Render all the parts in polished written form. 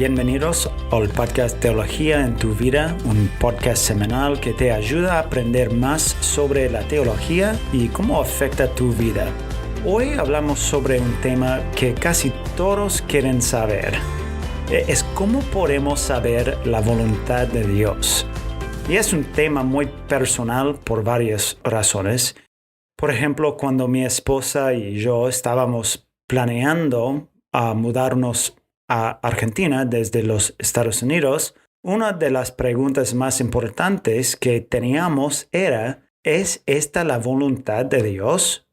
bienvenidos al podcast Teología en tu Vida, un podcast semanal que te ayuda a aprender más sobre la teología y cómo afecta tu vida. Hoy hablamos sobre un tema que casi todos quieren saber. Es cómo podemos saber la voluntad de Dios. Y es un tema muy personal por varias razones. Por ejemplo, cuando mi esposa y yo estábamos planeando mudarnos a Argentina desde los Estados Unidos, una de las preguntas más importantes que teníamos era, ¿es esta la voluntad de Dios?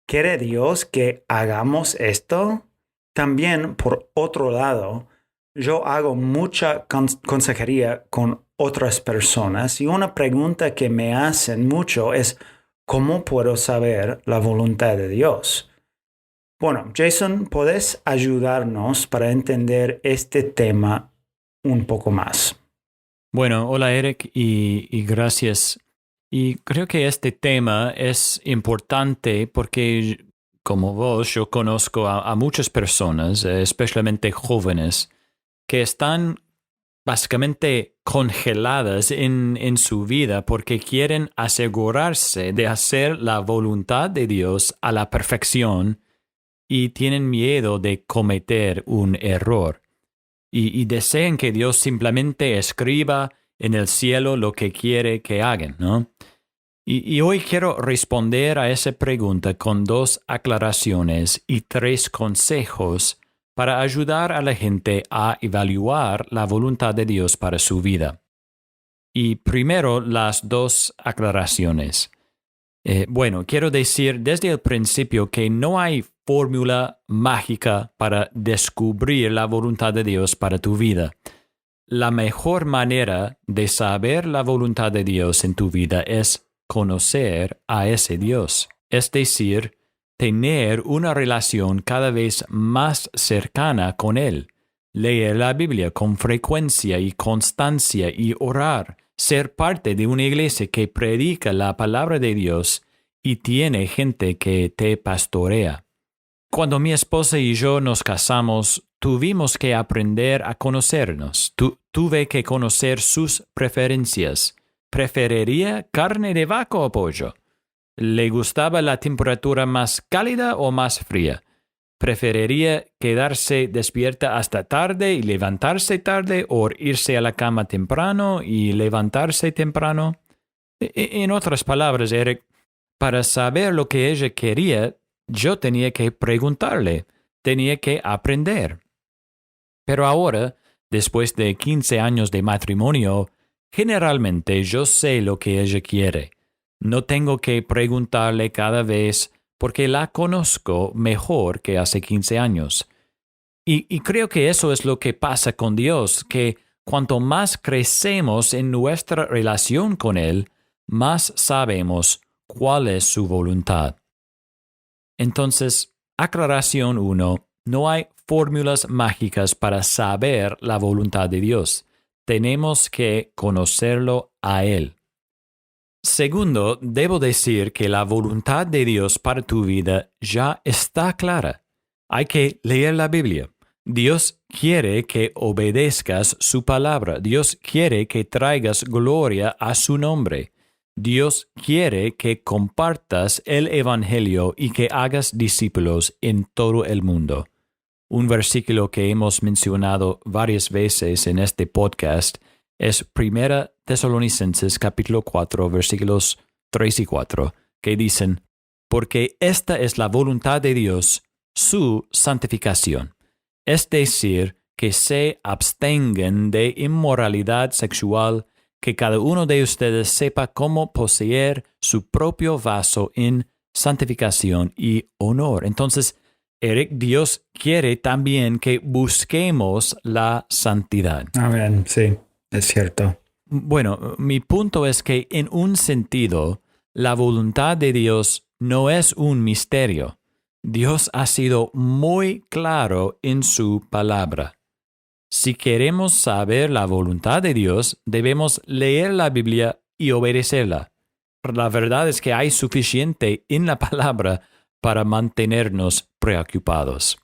¿Quiere Dios que hagamos esto? También, por otro lado, yo hago mucha consejería con otras personas y una pregunta que me hacen mucho es, ¿cómo puedo saber la voluntad de Dios? Bueno, Jason, ¿puedes ayudarnos para entender este tema un poco más? Bueno, hola Eric y gracias. Y creo que este tema es importante porque, como vos, yo conozco a muchas personas, especialmente jóvenes, que están básicamente congeladas en su vida porque quieren asegurarse de hacer la voluntad de Dios a la perfección y tienen miedo de cometer un error. Y desean que Dios simplemente escriba en el cielo lo que quiere que hagan, ¿no? Y hoy quiero responder a esa pregunta con 2 aclaraciones y 3 consejos para ayudar a la gente a evaluar la voluntad de Dios para su vida. Y primero, las 2 aclaraciones. Quiero decir desde el principio que no hay fórmula mágica para descubrir la voluntad de Dios para tu vida. La mejor manera de saber la voluntad de Dios en tu vida es conocer a ese Dios, es decir, tener una relación cada vez más cercana con Él, leer la Biblia con frecuencia y constancia y orar, ser parte de una iglesia que predica la palabra de Dios y tiene gente que te pastorea. Cuando mi esposa y yo nos casamos, tuvimos que aprender a conocernos. Tuve que conocer sus preferencias. ¿Preferiría carne de vaca o pollo? ¿Le gustaba la temperatura más cálida o más fría? ¿Preferiría quedarse despierta hasta tarde y levantarse tarde o irse a la cama temprano y levantarse temprano? En otras palabras, Eric, para saber lo que ella quería, yo tenía que preguntarle, tenía que aprender. Pero ahora, después de 15 años de matrimonio, generalmente yo sé lo que ella quiere. No tengo que preguntarle cada vez porque la conozco mejor que hace 15 años. Y creo que eso es lo que pasa con Dios, que cuanto más crecemos en nuestra relación con Él, más sabemos cuál es su voluntad. Entonces, aclaración 1. No hay fórmulas mágicas para saber la voluntad de Dios. Tenemos que conocerlo a Él. Segundo, debo decir que la voluntad de Dios para tu vida ya está clara. Hay que leer la Biblia. Dios quiere que obedezcas su palabra. Dios quiere que traigas gloria a su nombre. Dios quiere que compartas el Evangelio y que hagas discípulos en todo el mundo. Un versículo que hemos mencionado varias veces en este podcast es 1 Tesalonicenses capítulo 4, versículos 3 y 4, que dicen, porque esta es la voluntad de Dios, su santificación, es decir, que se abstengan de inmoralidad sexual, que cada uno de ustedes sepa cómo poseer su propio vaso en santificación y honor. Entonces, Eric, Dios quiere también que busquemos la santidad. Amén, sí, es cierto. Bueno, mi punto es que en un sentido, la voluntad de Dios no es un misterio. Dios ha sido muy claro en su palabra. Si queremos saber la voluntad de Dios, debemos leer la Biblia y obedecerla. La verdad es que hay suficiente en la palabra para mantenernos preocupados.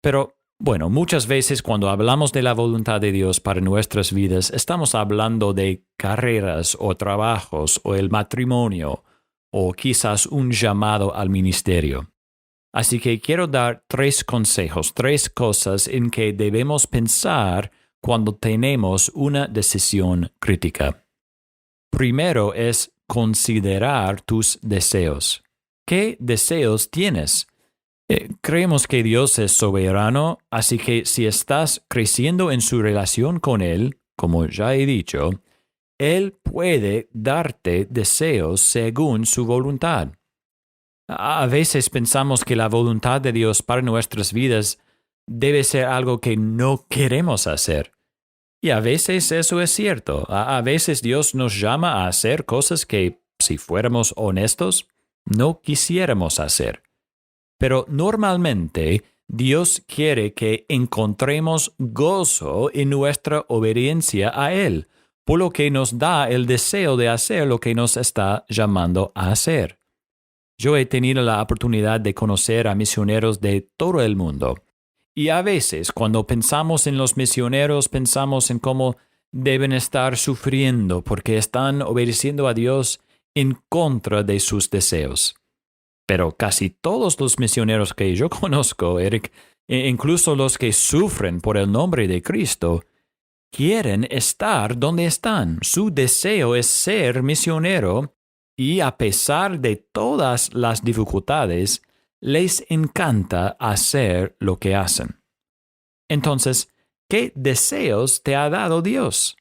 Pero Bueno, muchas veces cuando hablamos de la voluntad de Dios para nuestras vidas, estamos hablando de carreras o trabajos o el matrimonio o quizás un llamado al ministerio. Así que quiero dar 3 consejos, 3 cosas en que debemos pensar cuando tenemos una decisión crítica. Primero es considerar tus deseos. ¿Qué deseos tienes? Creemos que Dios es soberano, así que si estás creciendo en su relación con Él, como ya he dicho, Él puede darte deseos según su voluntad. A veces pensamos que la voluntad de Dios para nuestras vidas debe ser algo que no queremos hacer. Y a veces eso es cierto. A veces Dios nos llama a hacer cosas que, si fuéramos honestos, no quisiéramos hacer. Pero normalmente Dios quiere que encontremos gozo en nuestra obediencia a Él, por lo que nos da el deseo de hacer lo que nos está llamando a hacer. Yo he tenido la oportunidad de conocer a misioneros de todo el mundo. Y a veces, cuando pensamos en los misioneros, pensamos en cómo deben estar sufriendo porque están obedeciendo a Dios en contra de sus deseos. Pero casi todos los misioneros que yo conozco, Eric, incluso los que sufren por el nombre de Cristo, quieren estar donde están. Su deseo es ser misionero y a pesar de todas las dificultades, les encanta hacer lo que hacen. Entonces, ¿qué deseos te ha dado Dios?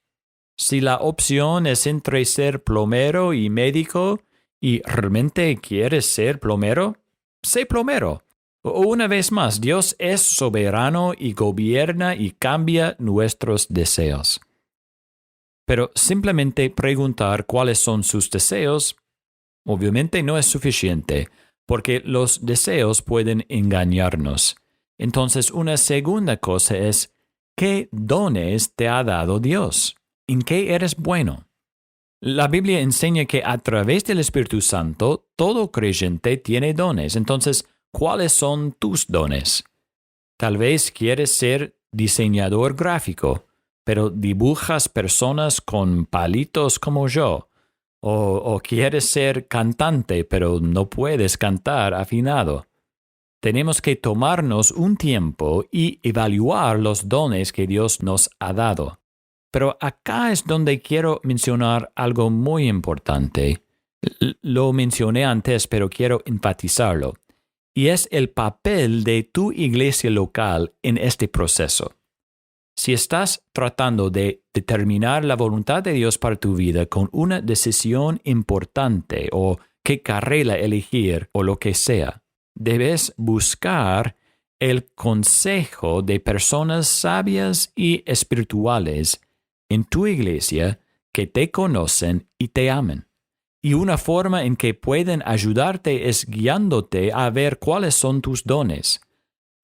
Si la opción es entre ser plomero y médico, ¿y realmente quieres ser plomero? Sé plomero. Una vez más, Dios es soberano y gobierna y cambia nuestros deseos. Pero simplemente preguntar cuáles son sus deseos, obviamente no es suficiente, porque los deseos pueden engañarnos. Entonces, una segunda cosa es, ¿qué dones te ha dado Dios? ¿En qué eres bueno? La Biblia enseña que a través del Espíritu Santo, todo creyente tiene dones. Entonces, ¿cuáles son tus dones? Tal vez quieres ser diseñador gráfico, pero dibujas personas con palitos como yo. O quieres ser cantante, pero no puedes cantar afinado. Tenemos que tomarnos un tiempo y evaluar los dones que Dios nos ha dado. Pero acá es donde quiero mencionar algo muy importante. Lo mencioné antes, pero quiero enfatizarlo. Y es el papel de tu iglesia local en este proceso. Si estás tratando de determinar la voluntad de Dios para tu vida con una decisión importante o qué carrera elegir o lo que sea, debes buscar el consejo de personas sabias y espirituales en tu iglesia que te conocen y te aman. Y una forma en que pueden ayudarte es guiándote a ver cuáles son tus dones.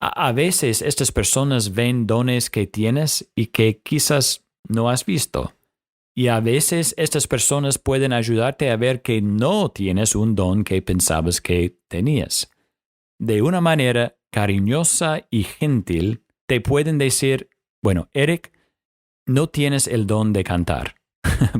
A veces estas personas ven dones que tienes y que quizás no has visto. Y a veces estas personas pueden ayudarte a ver que no tienes un don que pensabas que tenías. De una manera cariñosa y gentil, te pueden decir, bueno, Eric, no tienes el don de cantar,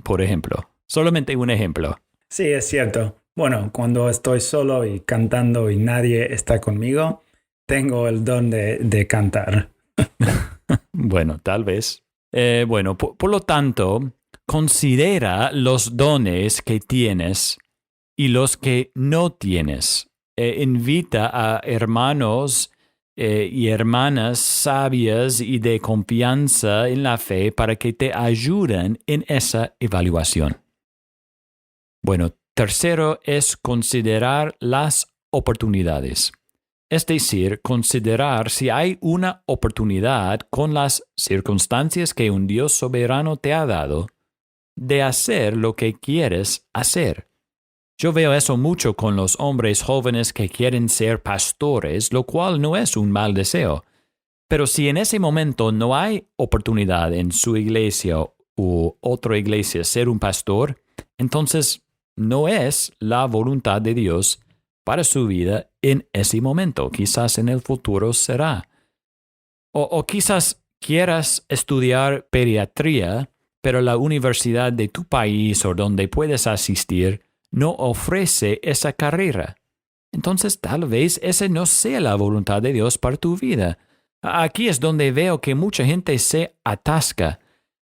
por ejemplo. Solamente un ejemplo. Sí, es cierto. Bueno, cuando estoy solo y cantando y nadie está conmigo, tengo el don de cantar. Bueno, tal vez. Por lo tanto, considera los dones que tienes y los que no tienes. Invita a hermanos y hermanas sabias y de confianza en la fe para que te ayuden en esa evaluación. Bueno, tercero es considerar las oportunidades. Es decir, considerar si hay una oportunidad con las circunstancias que un Dios soberano te ha dado de hacer lo que quieres hacer. Yo veo eso mucho con los hombres jóvenes que quieren ser pastores, lo cual no es un mal deseo. Pero si en ese momento no hay oportunidad en su iglesia u otra iglesia ser un pastor, entonces no es la voluntad de Dios para su vida en ese momento. Quizás en el futuro será. O quizás quieras estudiar pediatría, pero la universidad de tu país o donde puedes asistir no ofrece esa carrera. Entonces tal vez esa no sea la voluntad de Dios para tu vida. Aquí es donde veo que mucha gente se atasca.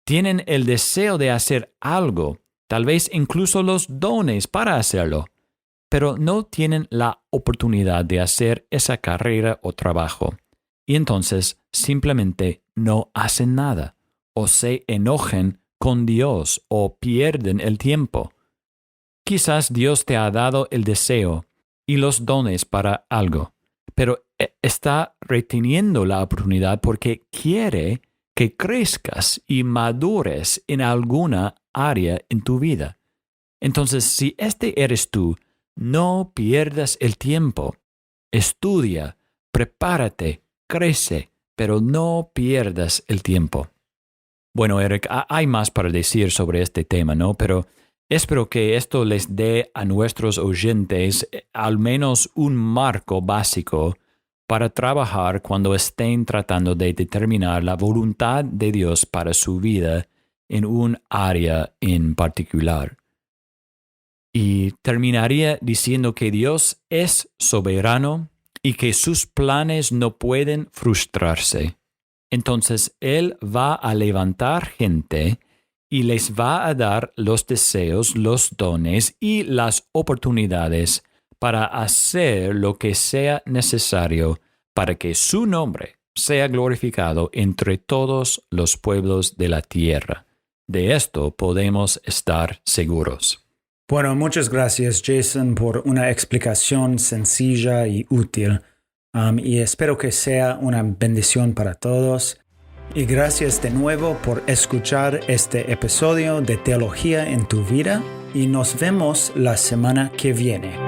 Tienen el deseo de hacer algo, tal vez incluso los dones para hacerlo, pero no tienen la oportunidad de hacer esa carrera o trabajo. Y entonces simplemente no hacen nada, o se enojan con Dios o pierden el tiempo. Quizás Dios te ha dado el deseo y los dones para algo, pero está reteniendo la oportunidad porque quiere que crezcas y madures en alguna área en tu vida. Entonces, si este eres tú, no pierdas el tiempo. Estudia, prepárate, crece, pero no pierdas el tiempo. Bueno, Eric, hay más para decir sobre este tema, ¿no? Pero espero que esto les dé a nuestros oyentes al menos un marco básico para trabajar cuando estén tratando de determinar la voluntad de Dios para su vida en un área en particular. Y terminaría diciendo que Dios es soberano y que sus planes no pueden frustrarse. Entonces Él va a levantar gente y les va a dar los deseos, los dones y las oportunidades para hacer lo que sea necesario para que su nombre sea glorificado entre todos los pueblos de la tierra. De esto podemos estar seguros. Bueno, muchas gracias, Jason, por una explicación sencilla y útil. Y espero que sea una bendición para todos. Y gracias de nuevo por escuchar este episodio de Teología en tu Vida. Y nos vemos la semana que viene.